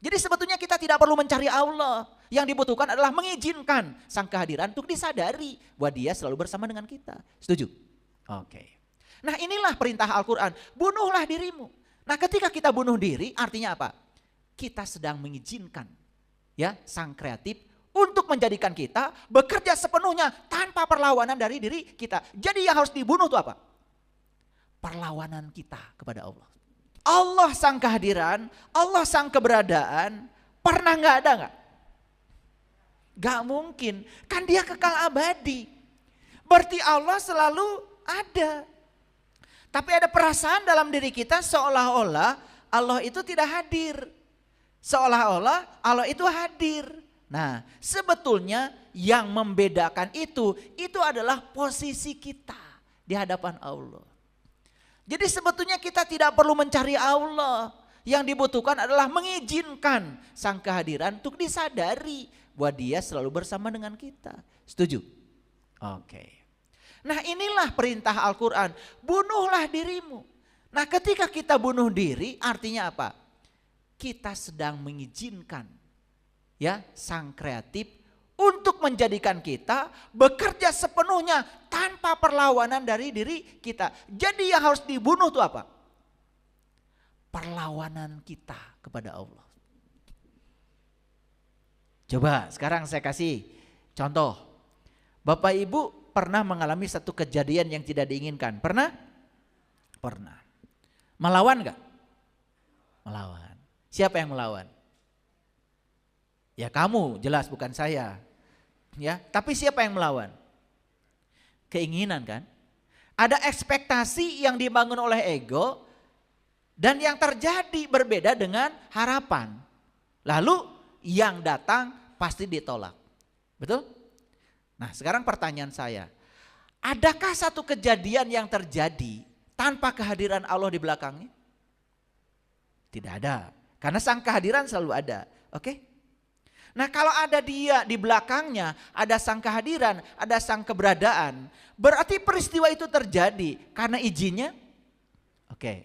Jadi sebetulnya kita tidak perlu mencari Allah. Yang dibutuhkan adalah mengizinkan sang kehadiran untuk disadari bahwa dia selalu bersama dengan kita. Setuju? Oke. Nah inilah perintah Al-Quran. Bunuhlah dirimu. Nah ketika kita bunuh diri artinya apa? Kita sedang mengizinkan ya sang kreatif untuk menjadikan kita bekerja sepenuhnya tanpa perlawanan dari diri kita. Jadi yang harus dibunuh itu apa? Perlawanan kita kepada Allah. Allah sang kehadiran, Allah sang keberadaan, pernah nggak ada nggak? Gak mungkin, kan dia kekal abadi. Berarti Allah selalu ada. Tapi ada perasaan dalam diri kita seolah-olah Allah itu tidak hadir. Seolah-olah Allah itu hadir. Nah sebetulnya yang membedakan itu adalah posisi kita di hadapan Allah. Jadi sebetulnya kita tidak perlu mencari Allah. Yang dibutuhkan adalah mengizinkan sang kehadiran untuk disadari bahwa dia selalu bersama dengan kita. Setuju? Oke. Nah inilah perintah Al-Quran. Bunuhlah dirimu. Nah ketika kita bunuh diri artinya apa? Kita sedang mengizinkan ya sang kreatif untuk menjadikan kita bekerja sepenuhnya tanpa perlawanan dari diri kita. Jadi yang harus dibunuh itu apa? Perlawanan kita kepada Allah. Coba sekarang saya kasih contoh. Bapak Ibu pernah mengalami satu kejadian yang tidak diinginkan. Pernah? Pernah. Melawan enggak? Melawan. Siapa yang melawan? Ya kamu, jelas bukan saya. Ya, tapi siapa yang melawan? Keinginan kan? Ada ekspektasi yang dibangun oleh ego dan yang terjadi berbeda dengan harapan. Lalu yang datang pasti ditolak. Betul? Nah, sekarang pertanyaan saya. Adakah satu kejadian yang terjadi tanpa kehadiran Allah di belakangnya? Tidak ada. Karena sang kehadiran selalu ada. Oke? Nah kalau ada dia di belakangnya, ada sang kehadiran, ada sang keberadaan, berarti peristiwa itu terjadi karena izinnya? Oke.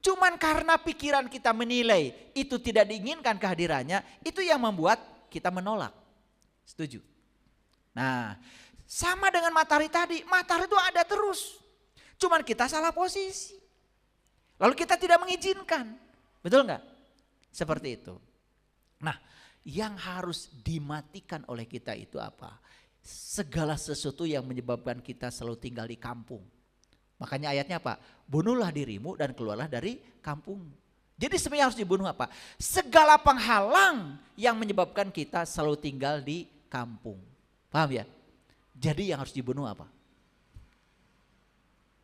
Cuman karena pikiran kita menilai itu tidak diinginkan kehadirannya, itu yang membuat kita menolak. Setuju? Nah sama dengan matahari tadi, matahari itu ada terus. Cuman kita salah posisi. Lalu kita tidak mengizinkan. Betul nggak? Seperti itu. Nah yang harus dimatikan oleh kita itu apa? Segala sesuatu yang menyebabkan kita selalu tinggal di kampung. Makanya ayatnya apa? Bunuhlah dirimu dan keluarlah dari kampung. Jadi sebenarnya harus dibunuh apa? Segala penghalang yang menyebabkan kita selalu tinggal di kampung. Paham ya? Jadi yang harus dibunuh apa?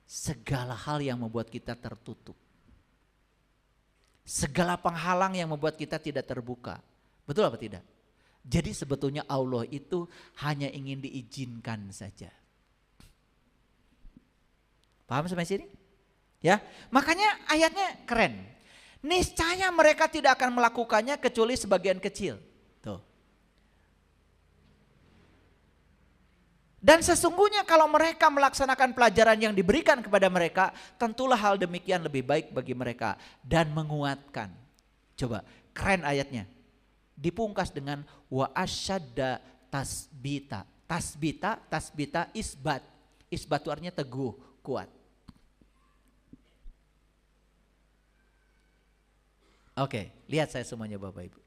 Segala hal yang membuat kita tertutup. Segala penghalang yang membuat kita tidak terbuka. Betul apa tidak? Jadi sebetulnya Allah itu hanya ingin diizinkan saja. Paham sampai sini? Ya, makanya ayatnya keren. Niscaya mereka tidak akan melakukannya kecuali sebagian kecil. Tuh. Dan sesungguhnya kalau mereka melaksanakan pelajaran yang diberikan kepada mereka, tentulah hal demikian lebih baik bagi mereka dan menguatkan. Coba, keren ayatnya. Dipungkas dengan wa asyadda tasbita. Tasbita isbat. Isbat itu artinya teguh, kuat. Oke, lihat saya semuanya Bapak Ibu.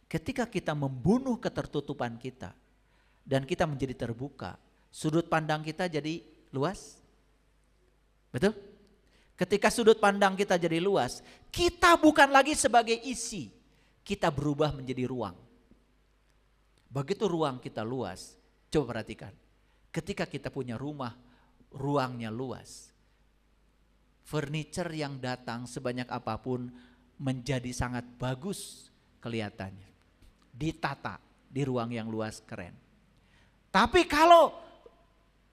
Ketika kita membunuh ketertutupan kita dan kita menjadi terbuka, sudut pandang kita jadi luas. Betul? Ketika sudut pandang kita jadi luas, kita bukan lagi sebagai isi. Kita berubah menjadi ruang. Begitu ruang kita luas, coba perhatikan. Ketika kita punya rumah, ruangnya luas. Furniture yang datang sebanyak apapun menjadi sangat bagus kelihatannya. Ditata di ruang yang luas, keren. Tapi kalau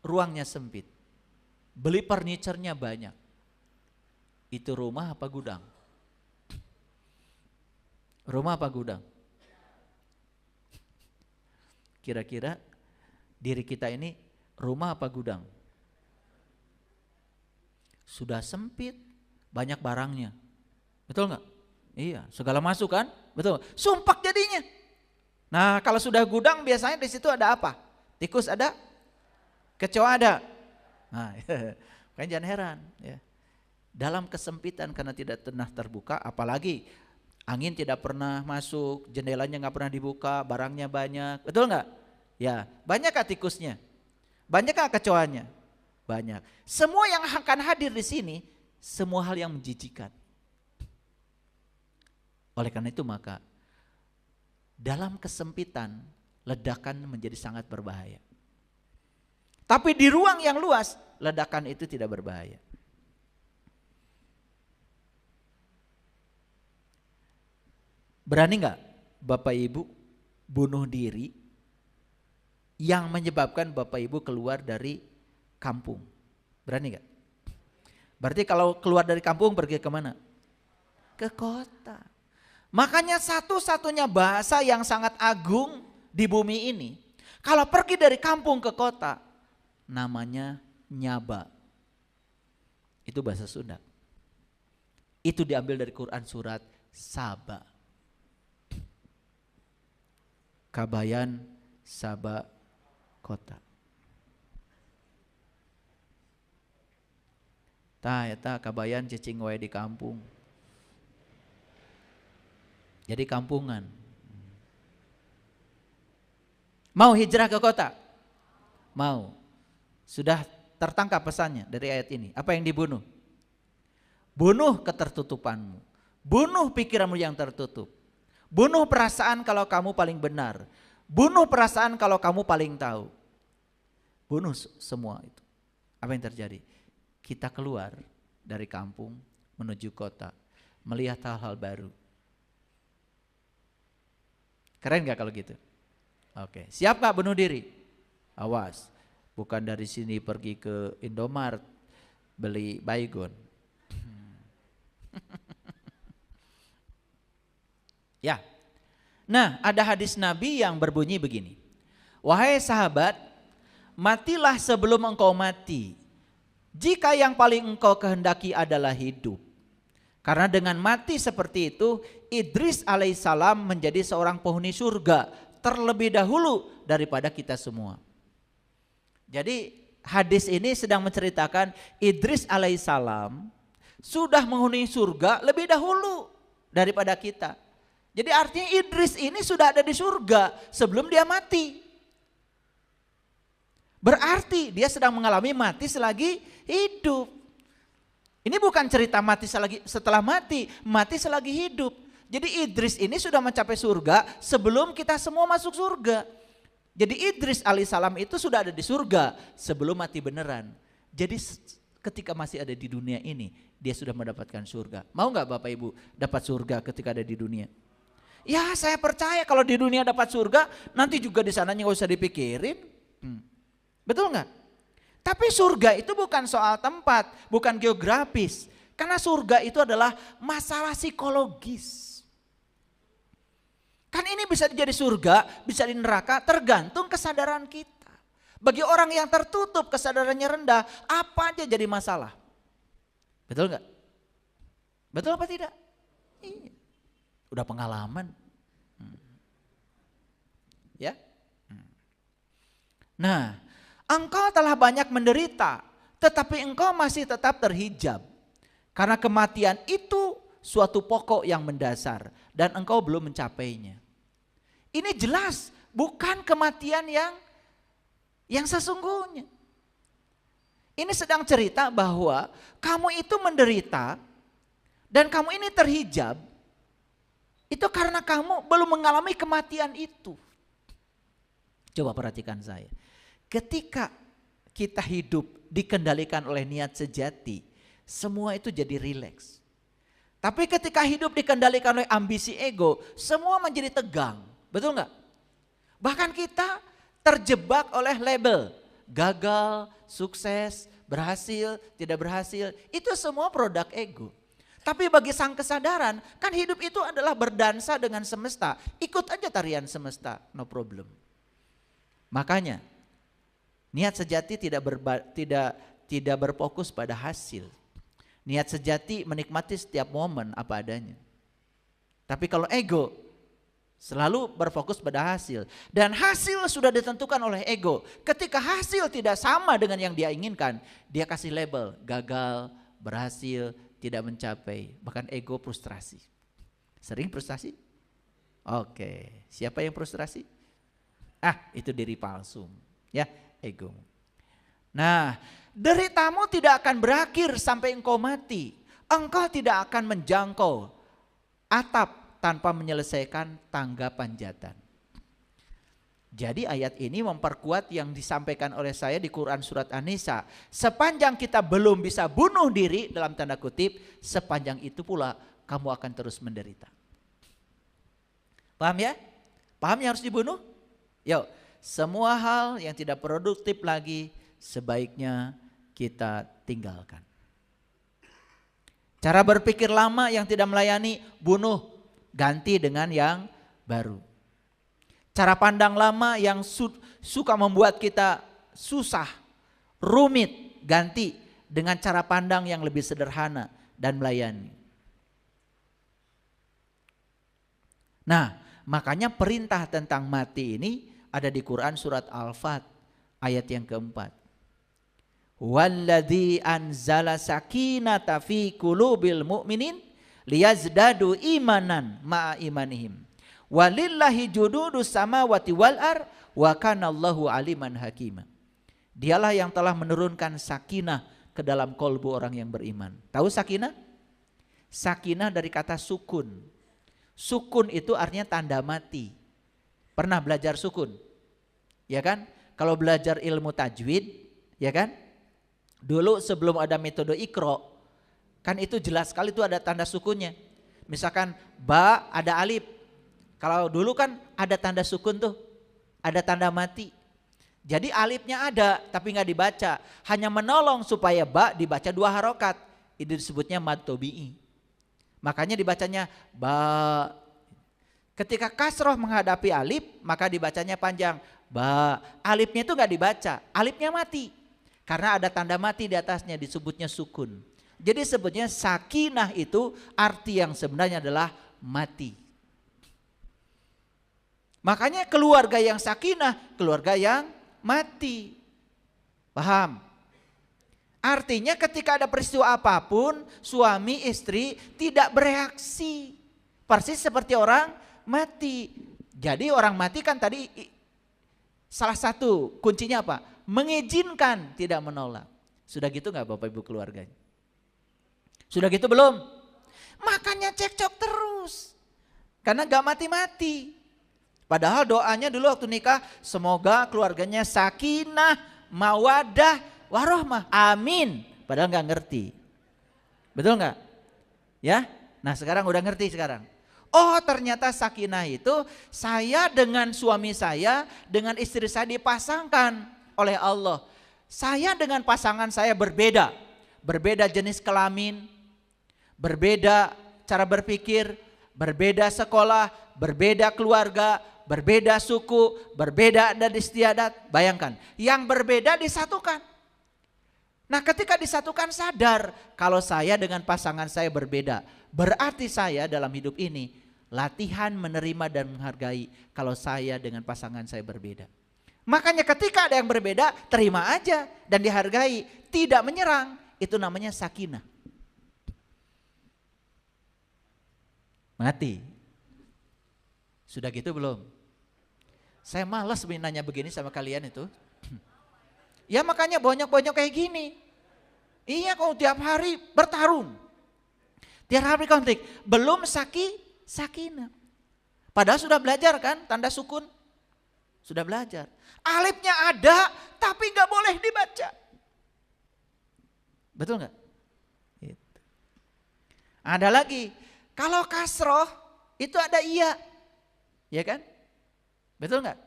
ruangnya sempit, beli furniture-nya banyak, itu rumah apa gudang? Rumah apa gudang? Kira-kira diri kita ini rumah apa gudang? Sudah sempit, banyak barangnya. Betul nggak? Iya, segala masuk kan? Betul. Sumpak jadinya. Nah, kalau sudah gudang biasanya di situ ada apa? Tikus ada, kecoa ada. Nah, kan jangan heran ya. Dalam kesempitan karena tidak pernah terbuka, apalagi angin tidak pernah masuk, jendelanya nggak pernah dibuka, barangnya banyak, betul nggak? Ya, banyak kah tikusnya? Banyak kah kecoanya? Banyak. Semua yang akan hadir di sini, semua hal yang menjijikan. Oleh karena itu maka dalam kesempitan ledakan menjadi sangat berbahaya. Tapi di ruang yang luas ledakan itu tidak berbahaya. Berani nggak Bapak Ibu bunuh diri yang menyebabkan Bapak Ibu keluar dari kampung? Berani nggak? Berarti kalau keluar dari kampung pergi kemana? Ke kota. Makanya satu-satunya bahasa yang sangat agung di bumi ini, kalau pergi dari kampung ke kota, namanya nyaba. Itu bahasa Sunda. Itu diambil dari Quran surat Saba. Kabayan Saba kota. Tah eta kabayan cicing wae di kampung. Jadi kampungan. Mau hijrah ke kota? Mau. Sudah tertangkap pesannya dari ayat ini. Apa yang dibunuh? Bunuh ketertutupanmu. Bunuh pikiranmu yang tertutup. Bunuh perasaan kalau kamu paling benar. Bunuh perasaan kalau kamu paling tahu. Bunuh semua itu. Apa yang terjadi? Kita keluar dari kampung menuju kota. Melihat hal-hal baru. Keren gak kalau gitu? Oke, siap gak bunuh diri? Awas, bukan dari sini pergi ke Indomaret beli baygon. Ya, nah ada hadis Nabi yang berbunyi begini. Wahai sahabat, matilah sebelum engkau mati. Jika yang paling engkau kehendaki adalah hidup. Karena dengan mati seperti itu, Idris alaihissalam menjadi seorang penghuni surga terlebih dahulu daripada kita semua. Jadi hadis ini sedang menceritakan Idris alaihissalam sudah menghuni surga lebih dahulu daripada kita. Jadi artinya Idris ini sudah ada di surga sebelum dia mati. Berarti dia sedang mengalami mati selagi hidup. Ini bukan cerita mati setelah mati selagi hidup. Jadi Idris ini sudah mencapai surga sebelum kita semua masuk surga. Jadi Idris alaihissalam itu sudah ada di surga sebelum mati beneran. Jadi ketika masih ada di dunia ini, dia sudah mendapatkan surga. Mau gak Bapak Ibu dapat surga ketika ada di dunia? Ya saya percaya kalau di dunia dapat surga, nanti juga di sananya gak usah dipikirin. Betul gak? Tapi surga itu bukan soal tempat, bukan geografis. Karena surga itu adalah masalah psikologis. Kan ini bisa jadi surga, bisa di neraka, tergantung kesadaran kita. Bagi orang yang tertutup, kesadarannya rendah, apa aja jadi masalah. Betul gak? Betul apa tidak? Iya. Udah pengalaman. Ya. Nah, engkau telah banyak menderita, tetapi engkau masih tetap terhijab. Karena kematian itu suatu pokok yang mendasar dan engkau belum mencapainya. Ini jelas bukan kematian yang sesungguhnya. Ini sedang cerita bahwa kamu itu menderita dan kamu ini terhijab. Itu karena kamu belum mengalami kematian itu. Coba perhatikan saya. Ketika kita hidup dikendalikan oleh niat sejati, semua itu jadi rileks. Tapi ketika hidup dikendalikan oleh ambisi ego, semua menjadi tegang. Betul nggak? Bahkan kita terjebak oleh label. Gagal, sukses, berhasil, tidak berhasil. Itu semua produk ego. Tapi bagi sang kesadaran, kan hidup itu adalah berdansa dengan semesta. Ikut aja tarian semesta, no problem. Makanya niat sejati tidak berfokus pada hasil. Niat sejati menikmati setiap momen apa adanya. Tapi kalau ego selalu berfokus pada hasil. Dan hasil sudah ditentukan oleh ego. Ketika hasil tidak sama dengan yang dia inginkan, dia kasih label gagal, berhasil, tidak mencapai. Bahkan ego frustrasi. Sering frustrasi? Oke, siapa yang frustrasi? Itu diri palsu, ya, ego. Nah, deritamu tidak akan berakhir sampai engkau mati. Engkau tidak akan menjangkau atap tanpa menyelesaikan tangga panjatan. Jadi ayat ini memperkuat yang disampaikan oleh saya di Quran surat An-Nisa. Sepanjang kita belum bisa bunuh diri dalam tanda kutip, sepanjang itu pula kamu akan terus menderita. Paham ya? Paham yang harus dibunuh? Yuk, semua hal yang tidak produktif lagi sebaiknya kita tinggalkan. Cara berpikir lama yang tidak melayani, bunuh, ganti dengan yang baru. Cara pandang lama yang suka membuat kita susah, rumit, ganti dengan cara pandang yang lebih sederhana dan melayani. Nah, makanya perintah tentang mati ini ada di Quran surat Al-Fat ayat yang keempat. Walladzi anzala sakinata fi qulubil mu'minin liyazdadu imanan ma'a imanihim. Walillahi jududus samawati wal ar wa kanallahu aliman hakima. Dialah yang telah menurunkan sakinah ke dalam kolbu orang yang beriman. Tahu sakinah? Sakinah dari kata sukun. Sukun itu artinya tanda mati. Pernah belajar sukun? Ya kan? Kalau belajar ilmu tajwid, ya kan? Dulu sebelum ada metode Iqra, kan itu jelas sekali itu ada tanda sukunnya. Misalkan ba ada alif. Kalau dulu kan ada tanda sukun tuh, ada tanda mati. Jadi alifnya ada tapi nggak dibaca, hanya menolong supaya ba dibaca 2 harokat. Itu disebutnya mad tobi'i. Makanya dibacanya ba. Ketika kasroh menghadapi alif maka dibacanya panjang ba. Alifnya itu nggak dibaca, alifnya mati. Karena ada tanda mati di atasnya disebutnya sukun. Jadi sebetulnya sakinah itu arti yang sebenarnya adalah mati. Makanya keluarga yang sakinah, keluarga yang mati. Paham? Artinya ketika ada peristiwa apapun, suami istri tidak bereaksi. Persis seperti orang mati. Jadi orang mati kan tadi salah satu kuncinya apa? Mengizinkan, tidak menolak. Sudah gitu gak Bapak Ibu keluarganya? Sudah gitu belum? Makanya cekcok terus. Karena gak mati-mati. Padahal doanya dulu waktu nikah, semoga keluarganya sakinah, mawadah, warohmah. Amin. Padahal gak ngerti. Betul gak? Ya? Nah sekarang udah ngerti sekarang. Oh ternyata sakinah itu saya dengan suami saya, dengan istri saya dipasangkan oleh Allah. Saya dengan pasangan saya berbeda. Berbeda jenis kelamin, berbeda cara berpikir, berbeda sekolah, berbeda keluarga, berbeda suku, berbeda adat istiadat. Bayangkan, yang berbeda disatukan. Nah ketika disatukan sadar kalau saya dengan pasangan saya berbeda. Berarti saya dalam hidup ini latihan menerima dan menghargai kalau saya dengan pasangan saya berbeda. Makanya ketika ada yang berbeda, terima aja dan dihargai, tidak menyerang. Itu namanya sakinah. Mati. Sudah gitu belum? Saya malas nanya begini sama kalian itu. Ya makanya bonyok-bonyok kayak gini. Iya kalau tiap hari bertarung. Tiap hari konflik. Belum sakinah. Padahal sudah belajar kan tanda sukun. Sudah belajar. Alifnya ada tapi gak boleh dibaca. Betul gak? Gitu. Ada lagi. Kalau kasroh itu ada iya. Ya kan? Betul gak?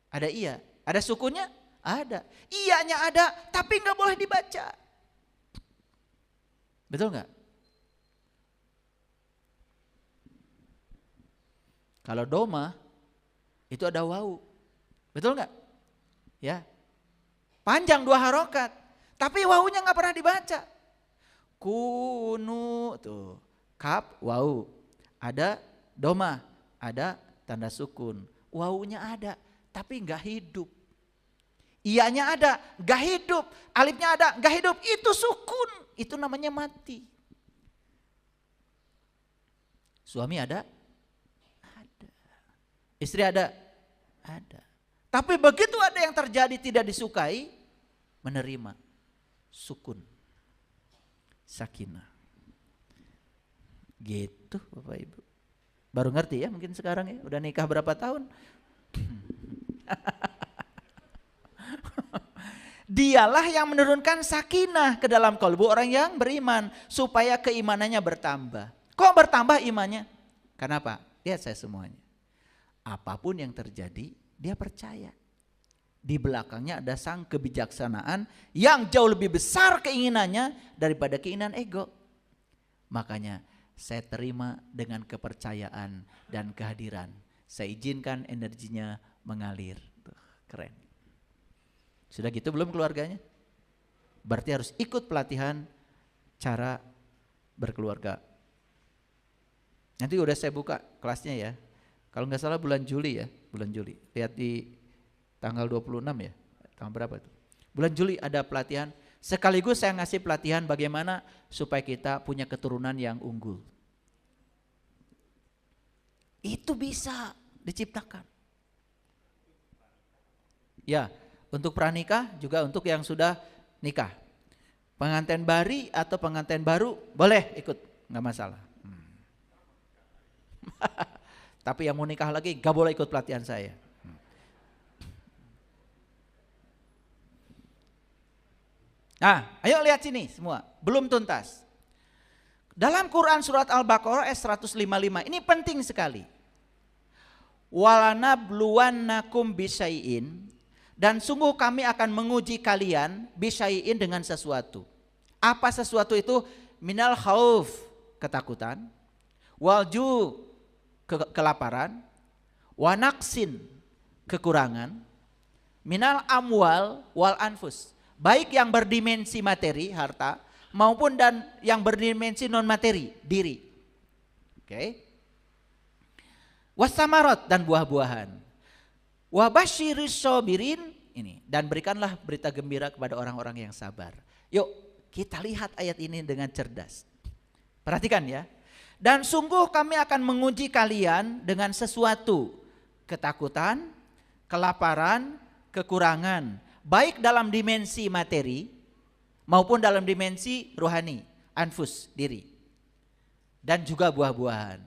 Ada iya. Ada sukunnya? Ada. Iyanya ada tapi gak boleh dibaca. Betul gak? Kalau doma itu ada wau. Betul nggak? Ya, panjang 2 harokat, tapi wawunya nggak pernah dibaca. Kunu tuh, kap wau, ada doma, ada tanda sukun. Wawunya ada, tapi nggak hidup. Iyanya ada, nggak hidup. Alifnya ada, nggak hidup. Itu sukun, itu namanya mati. Suami ada? Ada. Istri ada? Ada. Tapi begitu ada yang terjadi tidak disukai, menerima. Sukun. Sakinah. Gitu Bapak Ibu. Baru ngerti ya mungkin sekarang ya. Udah nikah berapa tahun? Dialah yang menurunkan sakinah ke dalam kalbu orang yang beriman. Supaya keimanannya bertambah. Kok bertambah imannya? Kenapa? Lihat saya semuanya. Apapun yang terjadi dia percaya. Di belakangnya ada sang kebijaksanaan yang jauh lebih besar keinginannya daripada keinginan ego. Makanya saya terima dengan kepercayaan dan kehadiran. Saya izinkan energinya mengalir. Tuh, keren. Sudah gitu belum keluarganya? Berarti harus ikut pelatihan cara berkeluarga. Nanti udah saya buka kelasnya ya. Kalau nggak salah bulan Juli ya, bulan Juli. Lihat di tanggal 26 ya, tanggal berapa itu? Bulan Juli ada pelatihan. Sekaligus saya ngasih pelatihan bagaimana supaya kita punya keturunan yang unggul. Itu bisa diciptakan. Ya, untuk pranikah juga untuk yang sudah nikah. Pengantin baru atau pengantin baru boleh ikut, nggak masalah. Tapi yang mau nikah lagi gak boleh ikut pelatihan saya. Nah, ayo lihat sini semua, belum tuntas. Dalam Quran surat Al-Baqarah ayat 155, ini penting sekali. Walanabluwannakum bisyai'in, dan sungguh kami akan menguji kalian bisyai'in dengan sesuatu. Apa sesuatu itu? Minal khauf, ketakutan, walju, kelaparan, wanaksin, kekurangan, minal amwal wal anfus, baik yang berdimensi materi, harta, maupun dan yang berdimensi non materi, diri. Oke. Wasamarot, dan buah-buahan. Wabasyiris sabirin, ini, dan berikanlah berita gembira kepada orang-orang yang sabar. Yuk kita lihat ayat ini dengan cerdas. Perhatikan ya. Dan sungguh kami akan menguji kalian dengan sesuatu, ketakutan, kelaparan, kekurangan, baik dalam dimensi materi maupun dalam dimensi rohani, anfus, diri, dan juga buah-buahan.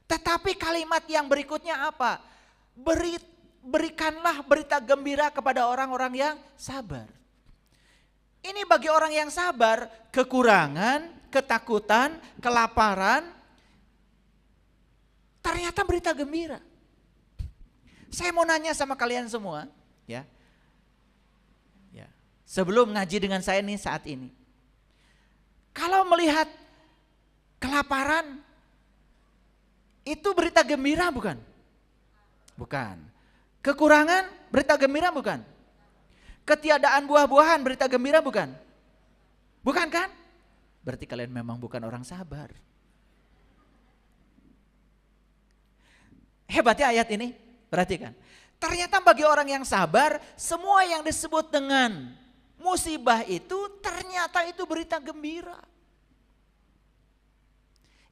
Tetapi kalimat yang berikutnya apa? Berikanlah berita gembira kepada orang-orang yang sabar. Ini bagi orang yang sabar, kekurangan, ketakutan, kelaparan, ternyata berita gembira. Saya mau nanya sama kalian semua, ya. Ya. Sebelum ngaji dengan saya nih saat ini. Kalau melihat kelaparan, itu berita gembira bukan? Bukan. Kekurangan, berita gembira bukan? Ketiadaan buah-buahan, berita gembira bukan? Bukan kan? Berarti kalian memang bukan orang sabar. Hebatnya ayat ini, perhatikan. Ternyata bagi orang yang sabar, semua yang disebut dengan musibah itu ternyata itu berita gembira.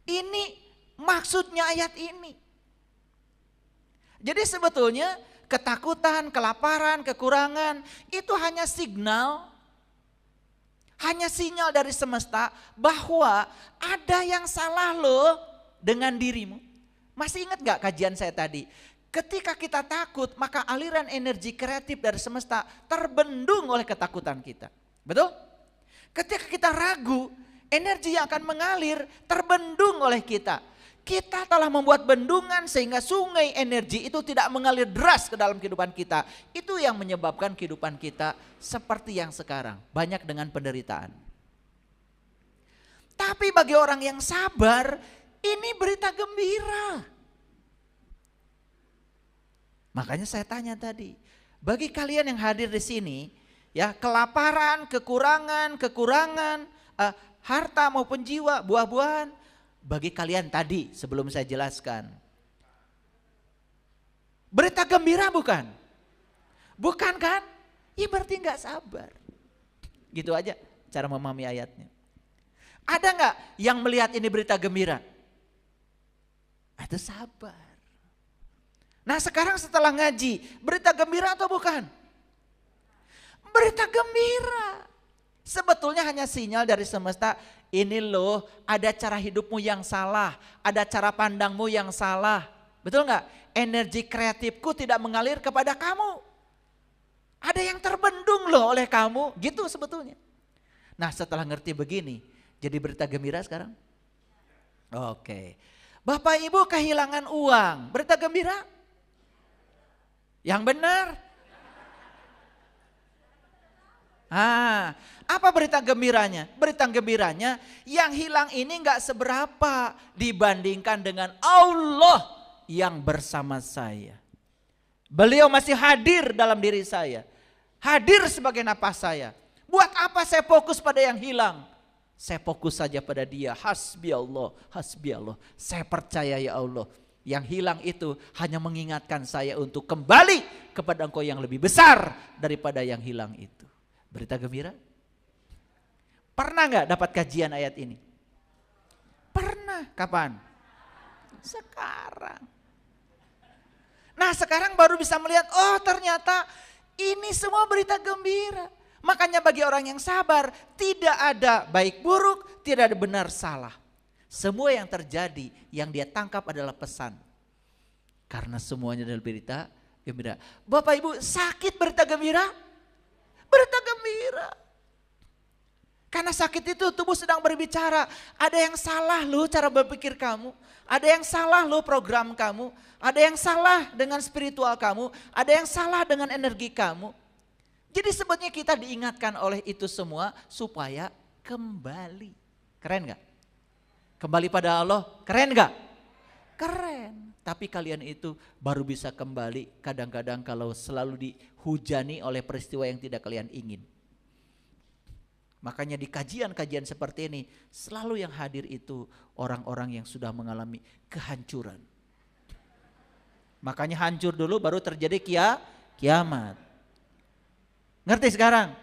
Ini maksudnya ayat ini. Jadi sebetulnya ketakutan, kelaparan, kekurangan itu hanya signal, hanya sinyal dari semesta bahwa ada yang salah loh dengan dirimu. Masih ingat gak kajian saya tadi? Ketika kita takut maka aliran energi kreatif dari semesta terbendung oleh ketakutan kita. Betul? Ketika kita ragu, energi yang akan mengalir terbendung oleh kita. Kita telah membuat bendungan sehingga sungai energi itu tidak mengalir deras ke dalam kehidupan kita. Itu yang menyebabkan kehidupan kita seperti yang sekarang. Banyak dengan penderitaan. Tapi bagi orang yang sabar, ini berita gembira. Makanya saya tanya tadi, bagi kalian yang hadir di sini, ya kelaparan, kekurangan, harta maupun jiwa, buah-buahan, bagi kalian tadi sebelum saya jelaskan. Berita gembira bukan? Bukan kan? Ya berarti nggak sabar. Gitu aja cara memahami ayatnya. Ada nggak yang melihat ini berita gembira? Itu sabar. Nah sekarang setelah ngaji, berita gembira atau bukan? Berita gembira. Sebetulnya hanya sinyal dari semesta, ini loh ada cara hidupmu yang salah, ada cara pandangmu yang salah. Betul nggak? Energi kreatifku tidak mengalir kepada kamu. Ada yang terbendung loh oleh kamu, gitu sebetulnya. Nah setelah ngerti begini, jadi berita gembira sekarang? Oke. Bapak Ibu kehilangan uang, berita gembira? Yang benar? Apa berita gembiranya? Berita gembiranya yang hilang ini gak seberapa dibandingkan dengan Allah yang bersama saya. Beliau masih hadir dalam diri saya. Hadir sebagai napas saya. Buat apa saya fokus pada yang hilang? Saya fokus saja pada Dia. Hasbi Allah, hasbi Allah. Saya percaya ya Allah. Yang hilang itu hanya mengingatkan saya untuk kembali kepada Engkau yang lebih besar daripada yang hilang itu. Berita gembira? Pernah gak dapat kajian ayat ini? Pernah. Kapan? Sekarang. Nah sekarang baru bisa melihat, oh ternyata ini semua berita gembira. Makanya bagi orang yang sabar, tidak ada baik buruk, tidak ada benar salah. Semua yang terjadi, yang dia tangkap adalah pesan. Karena semuanya adalah berita gembira. Bapak Ibu sakit berita gembira? Berita gembira. Karena sakit itu tubuh sedang berbicara. Ada yang salah loh cara berpikir kamu. Ada yang salah loh program kamu. Ada yang salah dengan spiritual kamu. Ada yang salah dengan energi kamu. Jadi sebetulnya kita diingatkan oleh itu semua supaya kembali. Keren gak? Kembali pada Allah, keren gak? Keren. Tapi kalian itu baru bisa kembali kadang-kadang kalau selalu dihujani oleh peristiwa yang tidak kalian ingin. Makanya di kajian-kajian seperti ini selalu yang hadir itu orang-orang yang sudah mengalami kehancuran. Makanya hancur dulu baru terjadi kiamat. Ngerti sekarang?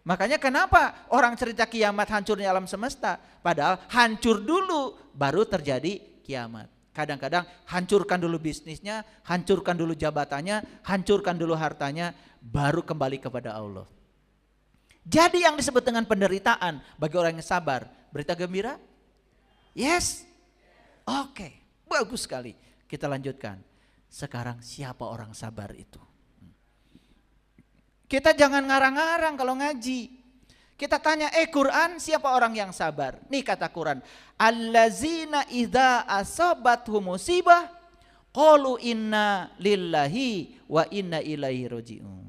Makanya kenapa orang cerita kiamat hancurnya alam semesta. Padahal hancur dulu baru terjadi kiamat. Kadang-kadang hancurkan dulu bisnisnya, hancurkan dulu jabatannya, hancurkan dulu hartanya, baru kembali kepada Allah. Jadi yang disebut dengan penderitaan bagi orang yang sabar, berita gembira? Yes? Oke, bagus sekali. Kita lanjutkan. Sekarang siapa orang sabar itu? Kita jangan ngarang-ngarang kalau ngaji. Kita tanya, Quran siapa orang yang sabar? Nih kata Quran, allazina idza asabathum musibah qalu inna lillahi wa inna ilaihi rajiun.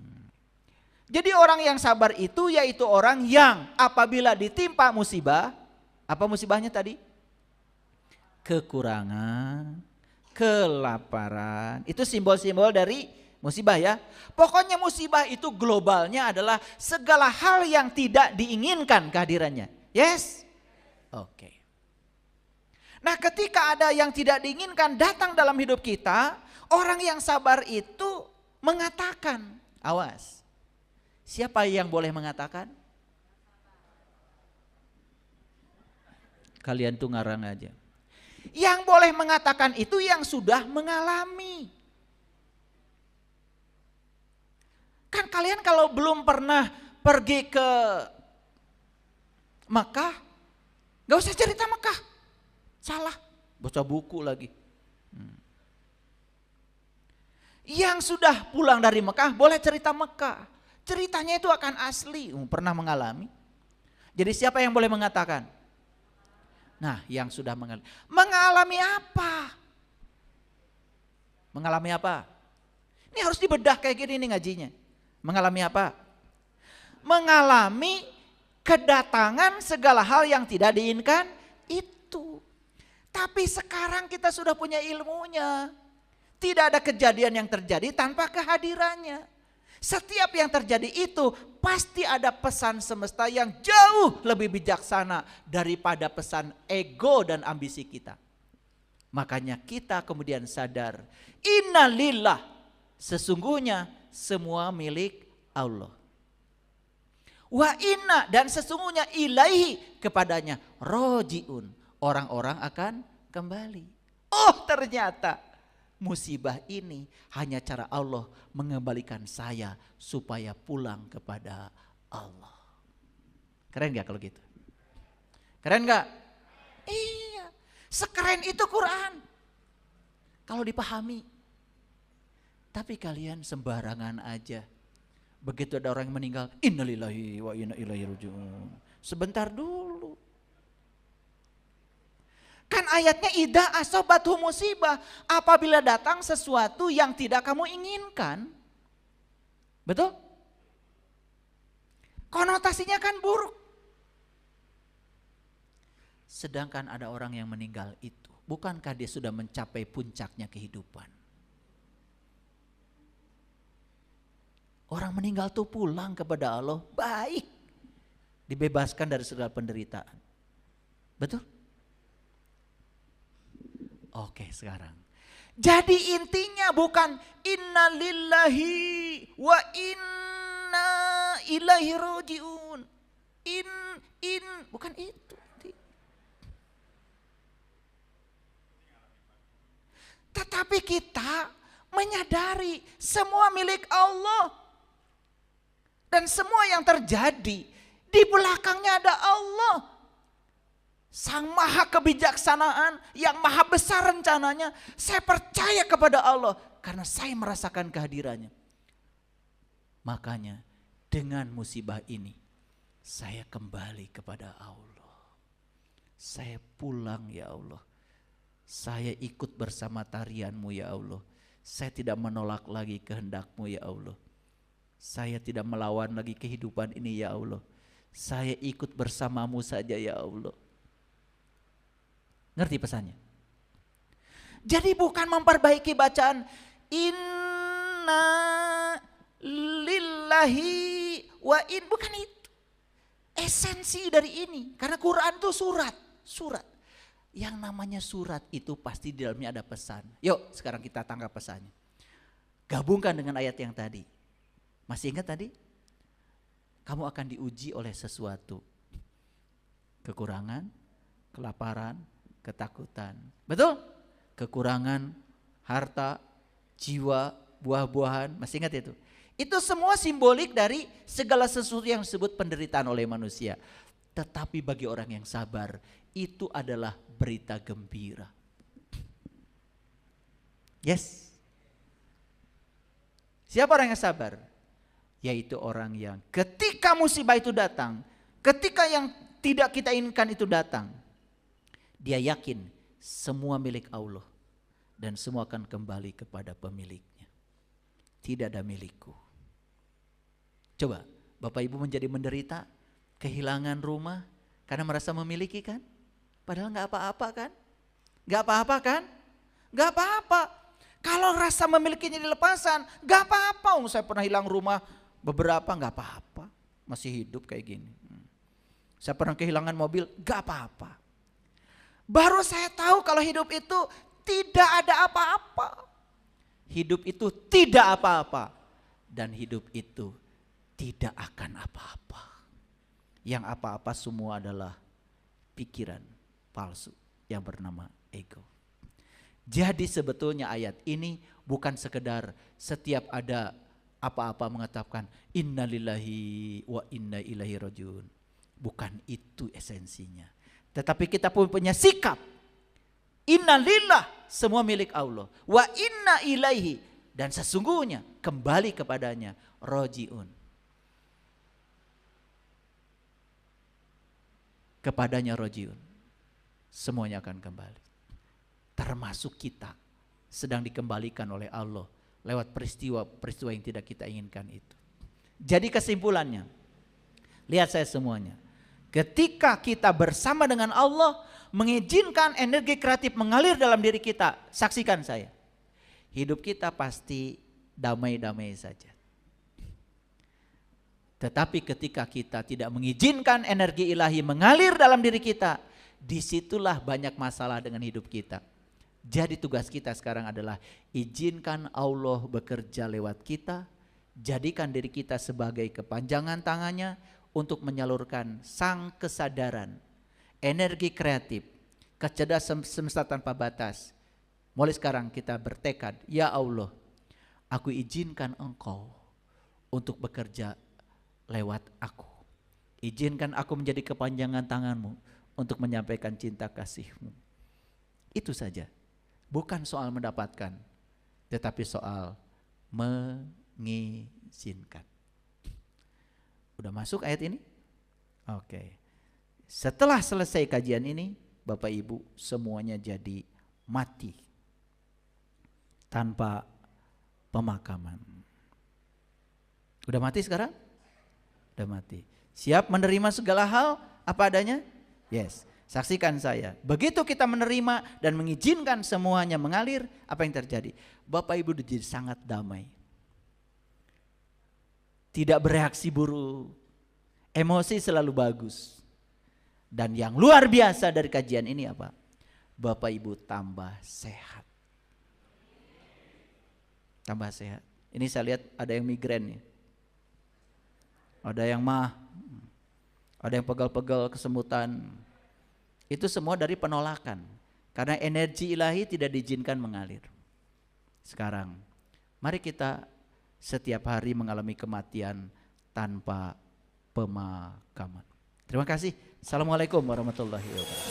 Jadi orang yang sabar itu yaitu orang yang apabila ditimpa musibah, apa musibahnya tadi? Kekurangan, kelaparan. Itu simbol-simbol dari musibah ya. Pokoknya musibah itu globalnya adalah segala hal yang tidak diinginkan kehadirannya. Yes? Oke. Nah ketika ada yang tidak diinginkan datang dalam hidup kita, orang yang sabar itu mengatakan, awas. Siapa yang boleh mengatakan? Kalian tuh ngarang aja. Yang boleh mengatakan itu yang sudah mengalami. Kan kalian kalau belum pernah pergi ke Mekah, gak usah cerita Mekah. Salah, baca buku lagi. Yang sudah pulang dari Mekah boleh cerita Mekah. Ceritanya itu akan asli, pernah mengalami. Jadi siapa yang boleh mengatakan? Nah yang sudah mengalami. Mengalami apa? Mengalami apa? Ini harus dibedah kayak gini nih ngajinya. Mengalami apa? Mengalami kedatangan segala hal yang tidak diinginkan itu. Tapi sekarang kita sudah punya ilmunya. Tidak ada kejadian yang terjadi tanpa kehadirannya. Setiap yang terjadi itu pasti ada pesan semesta yang jauh lebih bijaksana daripada pesan ego dan ambisi kita. Makanya kita kemudian sadar, innalillah, sesungguhnya semua milik Allah. Wa inna, dan sesungguhnya ilaihi, kepadanya rojiun, orang-orang akan kembali. Oh, ternyata musibah ini hanya cara Allah mengembalikan saya supaya pulang kepada Allah. Keren gak kalau gitu? Keren gak? Iya, sekeren itu Quran kalau dipahami. Tapi kalian sembarangan aja. Begitu ada orang yang meninggal, innalillahi wa inna ilaihi rajiun. Sebentar dulu. Kan ayatnya idza asobathu musibah, apabila datang sesuatu yang tidak kamu inginkan. Betul? Konotasinya kan buruk. Sedangkan ada orang yang meninggal itu, bukankah dia sudah mencapai puncaknya kehidupan? Orang meninggal tuh pulang kepada Allah baik, dibebaskan dari segala penderitaan. Betul? Oke, sekarang. Jadi intinya bukan inna lillahi wa inna ilaihi rajiun. Bukan itu. Tetapi kita menyadari semua milik Allah. Dan semua yang terjadi di belakangnya ada Allah. Sang maha kebijaksanaan yang maha besar rencananya. Saya percaya kepada Allah karena saya merasakan kehadirannya. Makanya dengan musibah ini saya kembali kepada Allah. Saya pulang ya Allah. Saya ikut bersama tarianmu ya Allah. Saya tidak menolak lagi kehendakmu ya Allah. Saya tidak melawan lagi kehidupan ini ya Allah. Saya ikut bersamamu saja ya Allah. Ngerti pesannya? Jadi bukan memperbaiki bacaan inna lillahi wa in, bukan itu. Esensi dari ini, karena Quran itu surat. Yang namanya surat itu pasti di dalamnya ada pesan. Yuk sekarang kita tangkap pesannya. Gabungkan dengan ayat yang tadi. Masih ingat tadi? Kamu akan diuji oleh sesuatu. Kekurangan, kelaparan, ketakutan. Betul? Kekurangan harta, jiwa, buah-buahan. Masih ingat itu? Itu semua simbolik dari segala sesuatu yang disebut penderitaan oleh manusia. Tetapi bagi orang yang sabar, itu adalah berita gembira. Yes. Siapa orang yang sabar? Yaitu orang yang ketika musibah itu datang, ketika yang tidak kita inginkan itu datang, dia yakin semua milik Allah dan semua akan kembali kepada pemiliknya. Tidak ada milikku. Coba Bapak Ibu menjadi menderita, kehilangan rumah karena merasa memiliki kan? Padahal gak apa-apa kan? Gak apa-apa kan? Gak apa-apa. Kalau rasa memilikinya dilepasan, gak apa-apa. Saya pernah hilang rumah beberapa, gak apa-apa. Masih hidup kayak gini. Saya pernah kehilangan mobil, gak apa-apa. Baru saya tahu kalau hidup itu tidak ada apa-apa. Hidup itu tidak apa-apa. Dan hidup itu tidak akan apa-apa. Yang apa-apa semua adalah pikiran palsu yang bernama ego. Jadi sebetulnya ayat ini bukan sekedar setiap ada apa-apa mengatakan innalillahi wa inna ilaihi rajiun. Bukan itu esensinya. Tetapi kita pun punya sikap. Innalillah, semua milik Allah. Wa inna ilaihi, dan sesungguhnya kembali kepadanya rajiun. Kepadanya rajiun. Semuanya akan kembali. Termasuk kita sedang dikembalikan oleh Allah lewat peristiwa-peristiwa yang tidak kita inginkan itu. Jadi kesimpulannya, lihat saya semuanya. Ketika kita bersama dengan Allah, mengizinkan energi kreatif mengalir dalam diri kita, saksikan saya. Hidup kita pasti damai-damai saja. Tetapi ketika kita tidak mengizinkan energi ilahi mengalir dalam diri kita, disitulah banyak masalah dengan hidup kita. Jadi tugas kita sekarang adalah izinkan Allah bekerja lewat kita, jadikan diri kita sebagai kepanjangan tangannya untuk menyalurkan sang kesadaran, energi kreatif, kecerdasan semesta tanpa batas. Mulai sekarang kita bertekad, ya Allah, aku izinkan Engkau untuk bekerja lewat aku. Izinkan aku menjadi kepanjangan tanganmu untuk menyampaikan cinta kasihmu. Itu saja. Bukan soal mendapatkan, tetapi soal mengizinkan. Udah masuk ayat ini? Oke. Setelah selesai kajian ini, Bapak Ibu semuanya jadi mati tanpa pemakaman. Udah mati sekarang? Udah mati. Siap menerima segala hal apa adanya? Yes. Saksikan saya. Begitu kita menerima dan mengizinkan semuanya mengalir, apa yang terjadi? Bapak Ibu jadi sangat damai. Tidak bereaksi buruk. Emosi selalu bagus. Dan yang luar biasa dari kajian ini apa? Bapak Ibu tambah sehat. Tambah sehat. Ini saya lihat ada yang migrain nih. Ada yang ada yang pegal-pegal kesemutan. Itu semua dari penolakan. Karena energi ilahi tidak diizinkan mengalir. Sekarang, mari kita setiap hari mengalami kematian tanpa pemakaman. Terima kasih. Assalamualaikum warahmatullahi wabarakatuh.